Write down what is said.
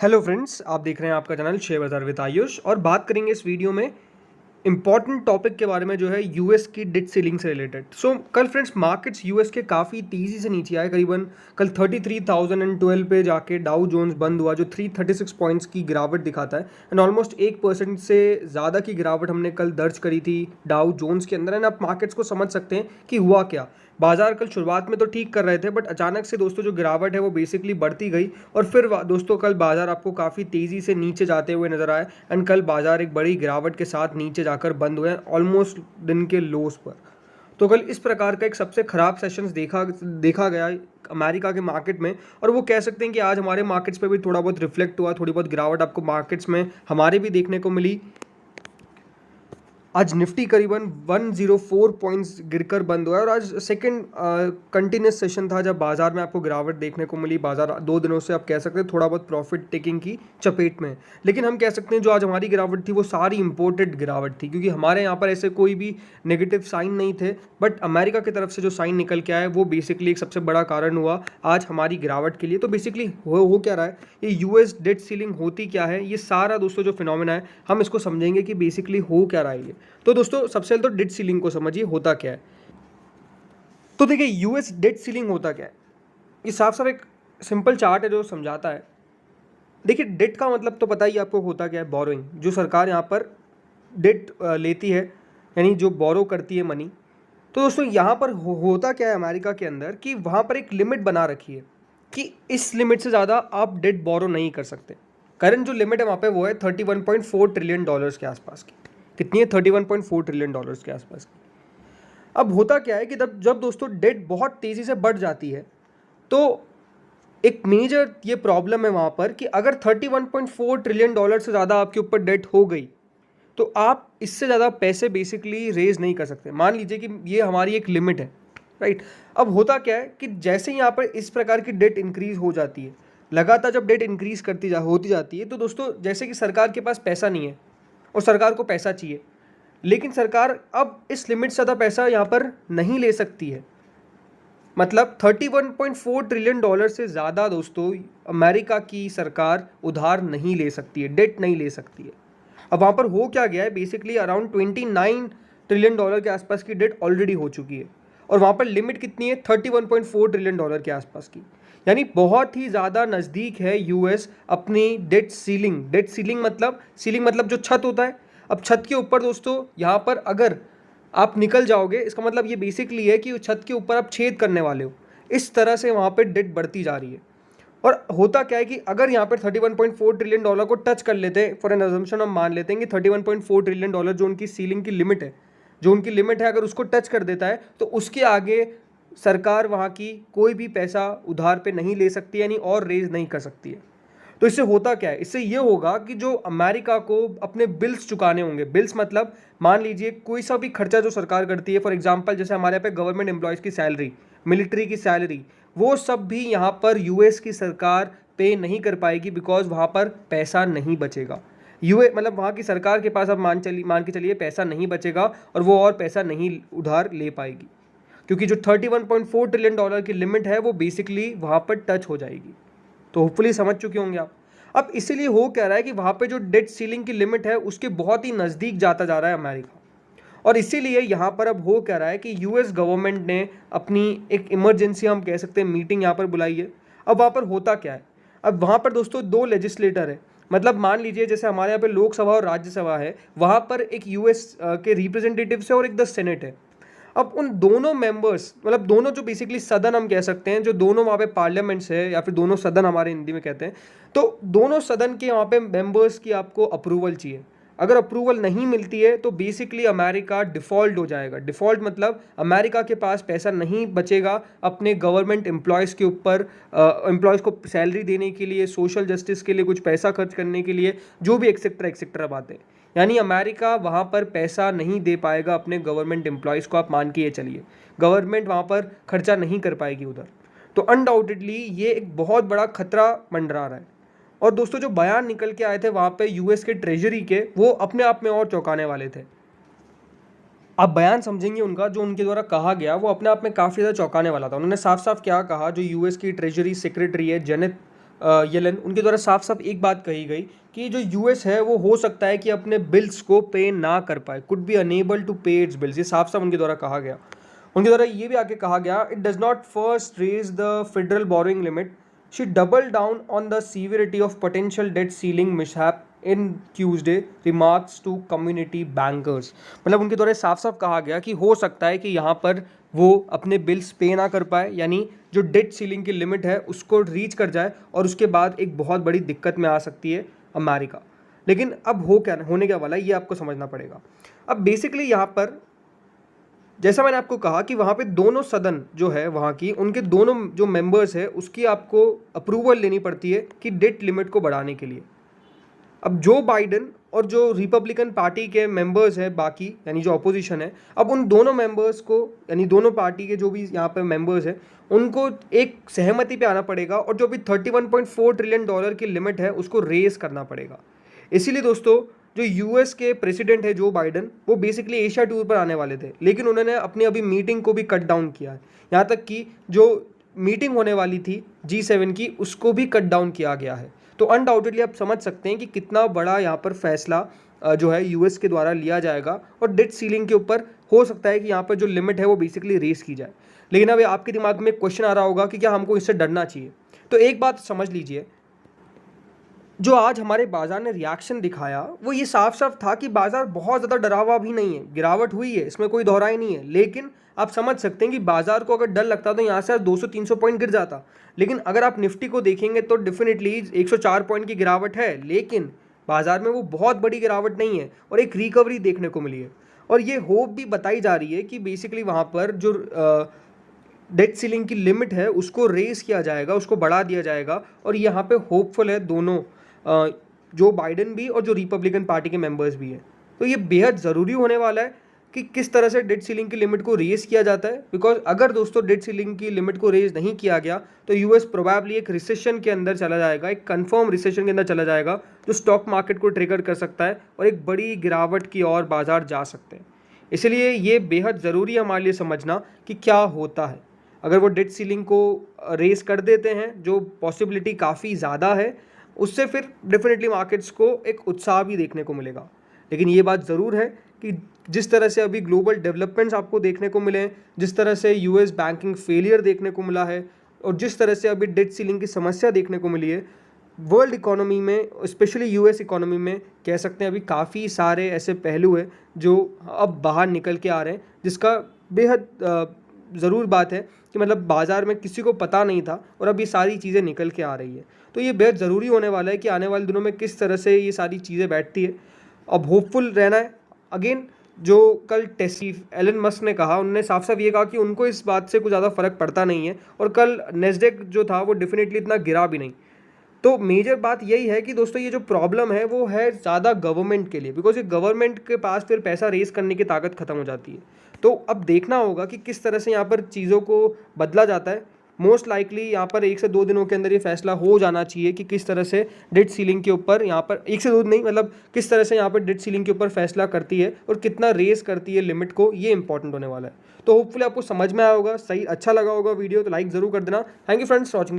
Hello friends, आप देख रहे हैं आपका चैनल शेयर बाजार विद आयुष और बात करेंगे इस वीडियो में इंपॉर्टेंट टॉपिक के बारे में जो है यूएस की डेट सीलिंग से रिलेटेड। कल फ्रेंड्स मार्केट्स यूएस के काफ़ी तेज़ी से नीचे आए। करीबन कल 33,012 पे जाके डाउ जोन्स बंद हुआ, जो 336 पॉइंट्स की गिरावट दिखाता है एंड ऑलमोस्ट 1% से ज़्यादा की गिरावट हमने कल दर्ज करी थी डाउ जोन्स के अंदर। एंड आप मार्केट्स को समझ सकते हैं कि हुआ क्या। बाजार कल शुरुआत में तो ठीक कर रहे थे, बट अचानक से दोस्तों जो गिरावट है वो बेसिकली बढ़ती गई और फिर दोस्तों कल बाजार आपको काफ़ी तेज़ी से नीचे जाते हुए नजर आए एंड कल बाजार एक बड़ी गिरावट के साथ नीचे जाकर बंद हुए ऑलमोस्ट दिन के लोस पर। तो कल इस प्रकार का एक सबसे खराब सेशंस देखा गया अमेरिका के मार्केट में, और वो कह सकते हैं कि आज हमारे मार्केट्स पे भी थोड़ा बहुत रिफ्लेक्ट हुआ। थोड़ी बहुत गिरावट आपको मार्केट्स में हमारे भी देखने को मिली। आज निफ्टी करीबन 104 पॉइंट्स गिरकर बंद हुआ है और आज सेकंड कंटिन्यूस सेशन था जब बाजार में आपको गिरावट देखने को मिली। बाजार 2 दिनों से आप कह सकते हैं थोड़ा बहुत प्रॉफिट टेकिंग की चपेट में, लेकिन हम कह सकते हैं जो आज हमारी गिरावट थी वो सारी इंपोर्टेड गिरावट थी, क्योंकि हमारे यहाँ पर ऐसे कोई भी नेगेटिव साइन नहीं थे। बट अमेरिका की तरफ से जो साइन निकल के आया वो बेसिकली एक सबसे बड़ा कारण हुआ आज हमारी गिरावट के लिए। तो बेसिकली हो क्या रहा है, ये यूएस डेट सीलिंग होती क्या है, ये सारा दोस्तों जो फिनोमेना है हम इसको समझेंगे कि बेसिकली हो क्या रहा है ये। तो दोस्तों सबसे पहले तो डेट सीलिंग को समझिए होता क्या है। तो देखिए यूएस डेट सीलिंग होता क्या है, ये साफ साफ एक सिंपल चार्ट है जो समझाता है। देखिए डेट का मतलब तो पता ही आपको होता क्या है, बोरोइंग। जो सरकार यहाँ पर डेट लेती है, यानी जो बोरो करती है मनी। तो दोस्तों यहाँ पर होता क्या है अमेरिका के अंदर कि वहाँ पर एक लिमिट बना रखी है कि इस लिमिट से ज़्यादा आप डेट बोरो नहीं कर सकते। करंट जो लिमिट है वहाँ पे वो है 31.4 ट्रिलियन डॉलर्स के आसपास की। कितनी है? 31.4 ट्रिलियन डॉलर्स के आसपास की। अब होता क्या है कि जब दोस्तों डेट बहुत तेज़ी से बढ़ जाती है तो एक मेजर ये प्रॉब्लम है वहाँ पर कि अगर 31.4 ट्रिलियन डॉलर से ज़्यादा आपके ऊपर डेट हो गई तो आप इससे ज़्यादा पैसे बेसिकली रेज नहीं कर सकते। मान लीजिए कि ये हमारी एक लिमिट है, राइट। अब होता क्या है कि जैसे ही यहाँ पर इस प्रकार की डेट इंक्रीज हो जाती है, लगातार जब डेट इंक्रीज होती जाती है, तो दोस्तों जैसे कि सरकार के पास पैसा नहीं है और सरकार को पैसा चाहिए, लेकिन सरकार अब इस लिमिट से ज़्यादा पैसा यहाँ पर नहीं ले सकती है। मतलब 31.4 ट्रिलियन डॉलर से ज़्यादा दोस्तों अमेरिका की सरकार उधार नहीं ले सकती है, डेट नहीं ले सकती है। अब वहाँ पर हो क्या गया है, बेसिकली अराउंड 29 ट्रिलियन डॉलर के आसपास की डेट ऑलरेडी हो चुकी है और वहाँ पर लिमिट कितनी है? 31.4 ट्रिलियन डॉलर के आसपास की। यानी बहुत ही ज़्यादा नज़दीक है यूएस अपनी डेट सीलिंग। डेट सीलिंग मतलब जो छत होता है। अब छत के ऊपर दोस्तों यहाँ पर अगर आप निकल जाओगे, इसका मतलब ये बेसिकली है कि छत के ऊपर आप छेद करने वाले हो। इस तरह से वहाँ पर डेट बढ़ती जा रही है। और होता क्या है कि अगर यहाँ पर 31.4 ट्रिलियन डॉलर को टच कर लेते हैं, फॉर एन अजम्पशन हम मान लेते हैं कि 31.4 ट्रिलियन डॉलर जो उनकी सीलिंग की लिमिट है, अगर उसको टच कर देता है तो उसके आगे सरकार वहाँ की कोई भी पैसा उधार पे नहीं ले सकती, यानी और रेज नहीं कर सकती है। तो इससे होता क्या है, इससे ये होगा कि जो अमेरिका को अपने बिल्स चुकाने होंगे। बिल्स मतलब मान लीजिए कोई सा भी खर्चा जो सरकार करती है, फॉर एग्जांपल जैसे हमारे यहाँ पे गवर्नमेंट एम्प्लॉयज़ की सैलरी, मिलिट्री की सैलरी, वो सब भी यहाँ पर यूएस की सरकार पे नहीं कर पाएगी, बिकॉज वहाँ पर पैसा नहीं बचेगा। मतलब वहाँ की सरकार के पास अब मान के चलिए पैसा नहीं बचेगा और वो और पैसा नहीं उधार ले पाएगी, क्योंकि जो 31.4 ट्रिलियन डॉलर की लिमिट है वो बेसिकली वहाँ पर टच हो जाएगी। तो होपफुली समझ चुके होंगे आप। अब इसीलिए हो क्या रहा है कि वहाँ पे जो डेट सीलिंग की लिमिट है उसके बहुत ही नज़दीक जाता जा रहा है अमेरिका, और इसीलिए यहाँ पर अब हो क्या रहा है कि यूएस गवर्नमेंट ने अपनी एक इमरजेंसी, हम कह सकते हैं, मीटिंग यहाँ पर बुलाई है। अब वहाँ पर होता क्या है, अब वहाँ पर दोस्तों 2 लेजिस्लेटर है। मतलब मान लीजिए जैसे हमारे यहाँ पे लोकसभा और राज्यसभा है, वहाँ पर एक यूएस के रिप्रेजेंटेटिव्स है और एक द सेनेट है। अब उन दोनों मेंबर्स, मतलब दोनों जो बेसिकली सदन हम कह सकते हैं, जो दोनों वहाँ पे पार्लियामेंट्स है या फिर दोनों सदन हमारे हिंदी में कहते हैं, तो दोनों सदन के वहाँ पे मेंबर्स की आपको अप्रूवल चाहिए। अगर अप्रूवल नहीं मिलती है तो बेसिकली अमेरिका डिफ़ॉल्ट हो जाएगा। डिफ़ॉल्ट मतलब अमेरिका के पास पैसा नहीं बचेगा अपने गवर्नमेंट एम्प्लॉयज़ के ऊपर, एम्प्लॉयज़ को सैलरी देने के लिए, सोशल जस्टिस के लिए कुछ पैसा खर्च करने के लिए, जो भी एक्सेट्रा बातें। यानी अमेरिका वहाँ पर पैसा नहीं दे पाएगा अपने गवर्नमेंट एम्प्लॉयज़ को। आप मान के ये चलिए गवर्नमेंट वहाँ पर खर्चा नहीं कर पाएगी उधर। तो अनडाउटेडली ये एक बहुत बड़ा खतरा मंडरा रहा है। और दोस्तों जो बयान निकल के आए थे वहाँ पे यूएस के ट्रेजरी के, वो अपने आप में और चौंकाने वाले थे। आप बयान समझेंगे उनका, जो उनके द्वारा कहा गया वो अपने आप में काफ़ी ज़्यादा चौंकाने वाला था। उन्होंने साफ साफ क्या कहा, जो यूएस की ट्रेजरी सेक्रेटरी है जेनेट येलन, उनके द्वारा साफ साफ एक बात कही गई कि जो यूएस है वो हो सकता है कि अपने बिल्स को पे ना कर पाए, कुड बी अनेबल टू पे इट्स बिल्स, ये साफ साफ उनके द्वारा कहा गया। उनके द्वारा ये भी आगे कहा गया, it does not first raise the federal borrowing limit, she double down on the severity of potential debt ceiling mishap in Tuesday remarks to community bankers. मतलब उनके द्वारा साफ साफ कहा गया कि हो सकता है कि यहाँ पर वो अपने बिल्स पे ना कर पाए, यानी जो डेट सीलिंग की लिमिट है उसको रीच कर जाए और उसके बाद एक बहुत बड़ी दिक्कत में आ सकती है अमेरिका। लेकिन अब होने क्या वाला है ये आपको समझना पड़ेगा। अब बेसिकली यहाँ पर जैसा मैंने आपको कहा कि वहाँ पे दोनों सदन जो है वहाँ की, उनके दोनों जो मेंबर्स है उसकी आपको अप्रूवल लेनी पड़ती है कि डेट लिमिट को बढ़ाने के लिए। अब जो बाइडन और जो रिपब्लिकन पार्टी के मेंबर्स हैं बाकी, यानी जो अपोजिशन है, अब उन दोनों मेंबर्स को, यानी दोनों पार्टी के जो भी यहाँ पे मेंबर्स हैं, उनको एक सहमति पे आना पड़ेगा और जो भी $31.4 ट्रिलियन की लिमिट है उसको रेस करना पड़ेगा। इसीलिए दोस्तों जो यूएस के प्रेसिडेंट है जो बाइडन, वो बेसिकली एशिया टूर पर आने वाले थे, लेकिन उन्होंने अपनी अभी मीटिंग को भी कट डाउन किया है। यहाँ तक कि जो मीटिंग होने वाली थी G7 की उसको भी कट डाउन किया गया है। तो अनडाउटेडली आप समझ सकते हैं कि कितना बड़ा यहाँ पर फैसला जो है यूएस के द्वारा लिया जाएगा और डेट सीलिंग के ऊपर हो सकता है कि यहाँ पर जो लिमिट है वो बेसिकली रेस की जाए। लेकिन अब आपके दिमाग में क्वेश्चन आ रहा होगा कि क्या हमको इससे डरना चाहिए। तो एक बात समझ लीजिए, जो आज हमारे बाजार ने रिएक्शन दिखाया वो ये साफ साफ था कि बाजार बहुत ज़्यादा डरा हुआ भी नहीं है, गिरावट हुई है, इसमें कोई दोहराई नहीं है। लेकिन आप समझ सकते हैं कि बाजार को अगर डर लगता तो यहाँ से 200-300 पॉइंट गिर जाता। लेकिन अगर आप निफ्टी को देखेंगे तो डेफिनेटली 104 पॉइंट की गिरावट है, लेकिन बाजार में वो बहुत बड़ी गिरावट नहीं है और एक रिकवरी देखने को मिली है। और ये होप भी बताई जा रही है कि बेसिकली वहाँ पर जो डेट सीलिंग की लिमिट है उसको रेस किया जाएगा, उसको बढ़ा दिया जाएगा। और यहाँ पे होपफुल है दोनों, जो बाइडन भी और जो रिपब्लिकन पार्टी के मेंबर्स भी हैं। तो ये बेहद ज़रूरी होने वाला है कि किस तरह से डेट सीलिंग की लिमिट को रेज किया जाता है, बिकॉज अगर दोस्तों डेट सीलिंग की लिमिट को रेज नहीं किया गया तो यूएस प्रोबेबली एक रिसेशन के अंदर चला जाएगा, एक कंफर्म रिसेशन के अंदर चला जाएगा, जो स्टॉक मार्केट को ट्रिगर कर सकता है और एक बड़ी गिरावट की ओर बाजार जा सकते हैं। इसलिए ये बेहद ज़रूरी है हमारे लिए समझना कि क्या होता है अगर वो डेट सीलिंग को रेस कर देते हैं, जो पॉसिबिलिटी काफ़ी ज़्यादा है। उससे फिर डेफिनेटली मार्केट्स को एक उत्साह भी देखने को मिलेगा। लेकिन ये बात ज़रूर है कि जिस तरह से अभी ग्लोबल डेवलपमेंट्स आपको देखने को मिले हैं, जिस तरह से यूएस बैंकिंग फेलियर देखने को मिला है और जिस तरह से अभी डेट सीलिंग की समस्या देखने को मिली है, वर्ल्ड इकोनॉमी में, स्पेशली यूएस इकोनॉमी में कह सकते हैं अभी काफ़ी सारे ऐसे पहलू हैं जो अब बाहर निकल के आ रहे हैं, जिसका बेहद ज़रूर बात है कि मतलब बाज़ार में किसी को पता नहीं था और अब ये सारी चीज़ें निकल के आ रही है। तो ये बेहद ज़रूरी होने वाला है कि आने वाले दिनों में किस तरह से ये सारी चीज़ें बैठती है। अब होपफुल रहना है। अगेन जो कल एलन मस्क ने कहा, उन्होंने साफ साफ ये कहा कि उनको इस बात से कुछ ज़्यादा फ़र्क पड़ता नहीं है और कल नेस्डेक जो था वो डेफिनेटली इतना गिरा भी नहीं। तो मेजर बात यही है कि दोस्तों ये जो प्रॉब्लम है वो है ज़्यादा गवर्नमेंट के लिए, बिकॉज ये गवर्नमेंट के पास फिर पैसा रेस करने की ताकत खत्म हो जाती है। तो अब देखना होगा कि किस तरह से यहाँ पर चीज़ों को बदला जाता है। मोस्ट लाइकली यहाँ पर 1 से 2 दिनों के अंदर ये फैसला हो जाना चाहिए कि किस तरह से डेट सीलिंग के ऊपर यहाँ पर 1 से 2 नहीं, मतलब किस तरह से यहाँ पर डेट सीलिंग के ऊपर फैसला करती है और कितना रेस करती है लिमिट को, ये इंपॉर्टेंट होने वाला है। तो होपफुली आपको समझ में आया होगा, सही अच्छा लगा होगा वीडियो तो लाइक ज़रूर कर देना। Thank you friends for watching this.